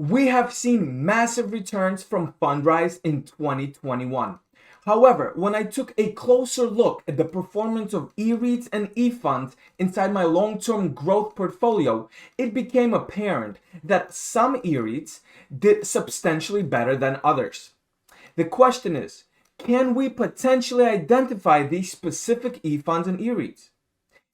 We have seen massive returns from Fundrise in 2021. However, when I took a closer look at the performance of eReits and eFunds inside my long-term growth portfolio, it became apparent that some eReits did substantially better than others. The question is, can we potentially identify these specific eFunds and eReits?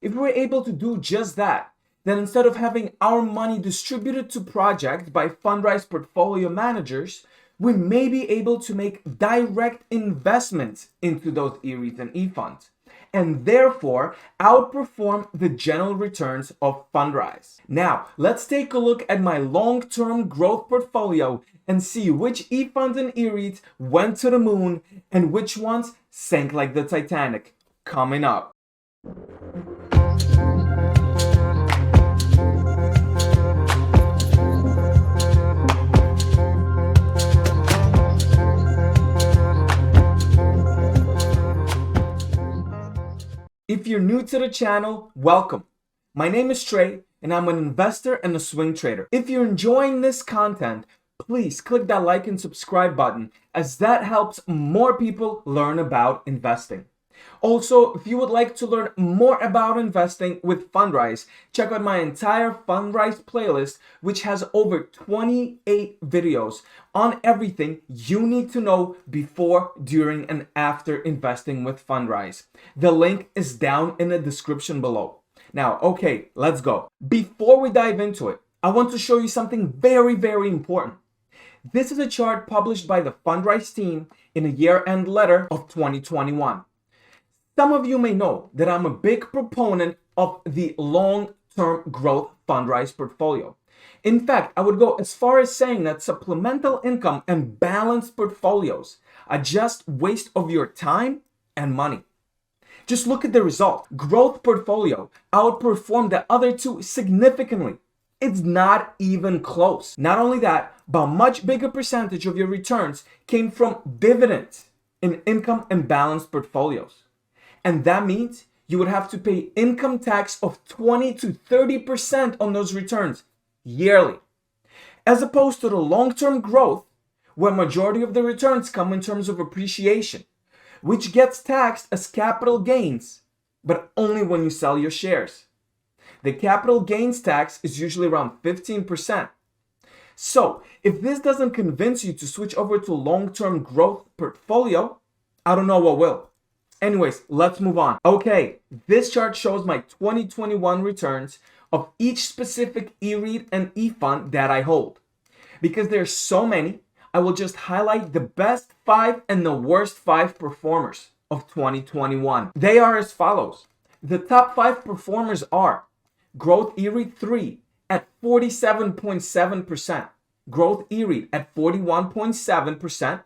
If we're able to do just that, then instead of having our money distributed to projects by Fundrise portfolio managers, we may be able to make direct investments into those eReits and eFunds, and therefore outperform the general returns of Fundrise. Now, let's take a look at my long-term growth portfolio and see which eFunds and eReits went to the moon and which ones sank like the Titanic. Coming up. If you're new to the channel, welcome. My name is Trey, and I'm an investor and a swing trader. If you're enjoying this content, please click that like and subscribe button, as that helps more people learn about investing. Also, if you would like to learn more about investing with Fundrise, check out my entire Fundrise playlist, which has over 28 videos on everything you need to know before, during, and after investing with Fundrise. The link is down in the description below. Now, okay, let's go. Before we dive into it, I want to show you something very, very important. This is a chart published by the Fundrise team in a year-end letter of 2021. Some of you may know that I'm a big proponent of the long-term growth Fundrise portfolio. In fact, I would go as far as saying that supplemental income and balanced portfolios are just waste of your time and money. Just look at the result. Growth portfolio outperformed the other two significantly. It's not even close. Not only that, but a much bigger percentage of your returns came from dividends in income and balanced portfolios. And that means you would have to pay income tax of 20 to 30% on those returns yearly, as opposed to the long-term growth, where majority of the returns come in terms of appreciation, which gets taxed as capital gains, but only when you sell your shares. The capital gains tax is usually around 15%. So if this doesn't convince you to switch over to long-term growth portfolio, I don't know what will. Anyways, let's move on. Okay, this chart shows my 2021 returns of each specific eREIT and eFund that I hold. Because there's so many, I will just highlight the best 5 and the worst 5 performers of 2021. They are as follows. The top 5 performers are Growth eREIT 3 at 47.7%, Growth eREIT at 41.7%,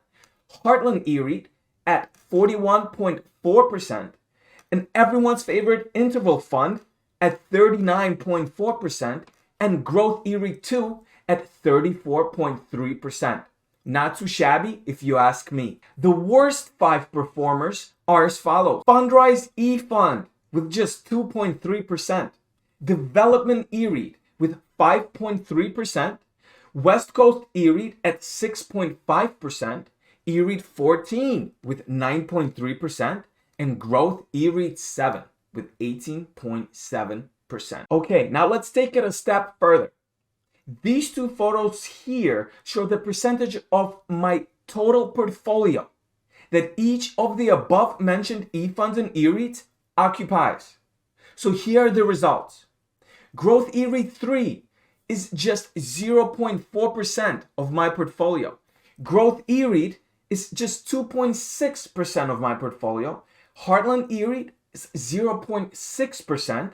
Heartland eREIT at 41.4%, and everyone's favorite interval fund at 39.4%, and Growth eREIT 2 at 34.3%. Not too shabby if you ask me. The worst 5 performers are as follows. Fundrise eFund with just 2.3%, Development eREIT with 5.3%, West Coast eREIT at 6.5%, eREIT 14 with 9.3%, and Growth eREIT 7 with 18.7%. Okay, now let's take it a step further. These two photos here show the percentage of my total portfolio that each of the above mentioned eFunds and eREITs occupies. So here are the results. Growth eREIT 3 is just 0.4% of my portfolio. Growth eREIT is just 2.6% of my portfolio. Heartland eREIT is 0.6%.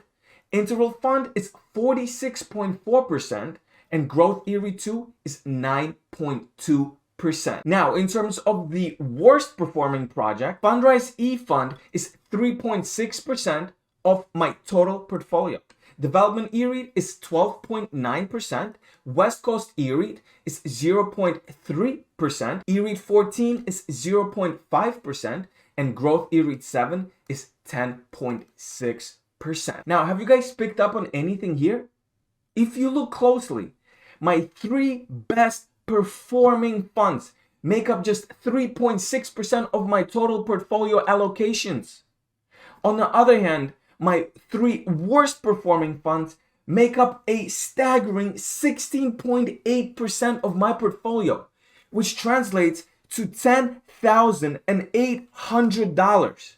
Interval Fund is 46.4%. And Growth eREIT 2 is 9.2%. Now, in terms of the worst performing project, Fundrise eFund is 3.6% of my total portfolio. Development eREIT is 12.9%. West Coast eREIT is 0.3%. eREIT 14 is 0.5%. And Growth eREIT 7 is 10.6%. Now, have you guys picked up on anything here? If you look closely, my three best performing funds make up just 3.6% of my total portfolio allocations. On the other hand, my three worst performing funds make up a staggering 16.8% of my portfolio, which translates to $10,800.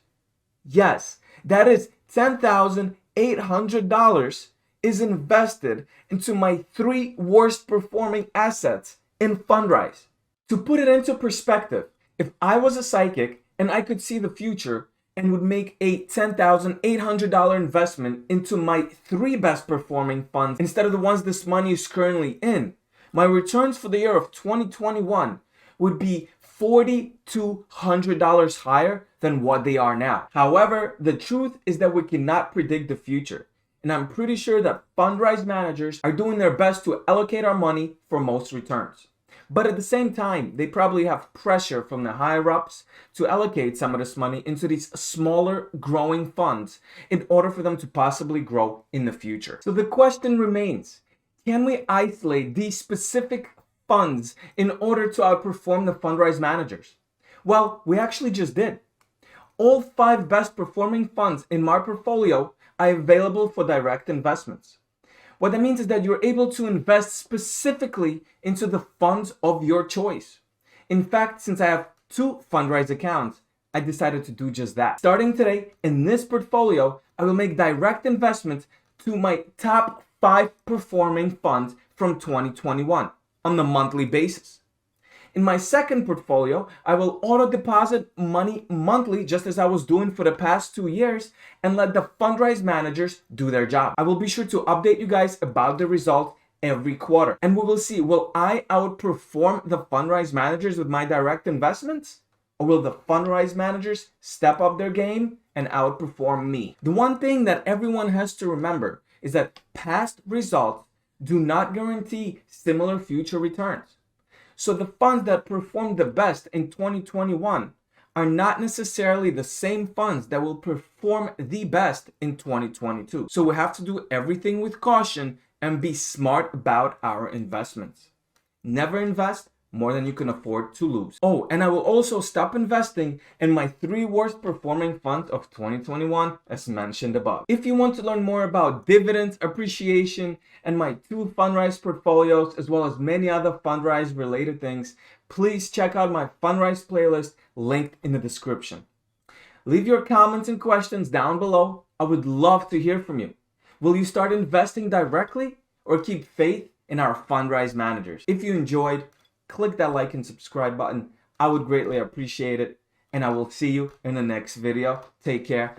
Yes, that is $10,800 is invested into my three worst performing assets in Fundrise. To put it into perspective, if I was a psychic and I could see the future and would make a $10,800 investment into my three best performing funds instead of the ones this money is currently in, my returns for the year of 2021 would be $4,200 higher than what they are now. However, the truth is that we cannot predict the future. And I'm pretty sure that Fundrise managers are doing their best to allocate our money for most returns. But at the same time, they probably have pressure from the higher ups to allocate some of this money into these smaller growing funds in order for them to possibly grow in the future. So the question remains, can we isolate these specific funds in order to outperform the Fundrise managers? Well, we actually just did. All 5 best performing funds in my portfolio are available for direct investments. What that means is that you're able to invest specifically into the funds of your choice. In fact, since I have 2 Fundrise accounts, I decided to do just that. Starting today, in this portfolio, I will make direct investments to my top 5 performing funds from 2021 on a monthly basis. In my second portfolio, I will auto deposit money monthly just as I was doing for the past 2 years and let the Fundrise managers do their job. I will be sure to update you guys about the results every quarter. And we will see, will I outperform the Fundrise managers with my direct investments? Or will the Fundrise managers step up their game and outperform me? The one thing that everyone has to remember is that past results do not guarantee similar future returns. So the funds that performed the best in 2021 are not necessarily the same funds that will perform the best in 2022. So we have to do everything with caution and be smart about our investments. Never invest more than you can afford to lose. Oh, and I will also stop investing in my 3 worst performing funds of 2021 as mentioned above. If you want to learn more about dividends, appreciation, and my 2 Fundrise portfolios, as well as many other Fundrise related things, please check out my Fundrise playlist linked in the description. Leave your comments and questions down below. I would love to hear from you. Will you start investing directly or keep faith in our Fundrise managers? If you enjoyed, click that like and subscribe button. I would greatly appreciate it. And I will see you in the next video. Take care.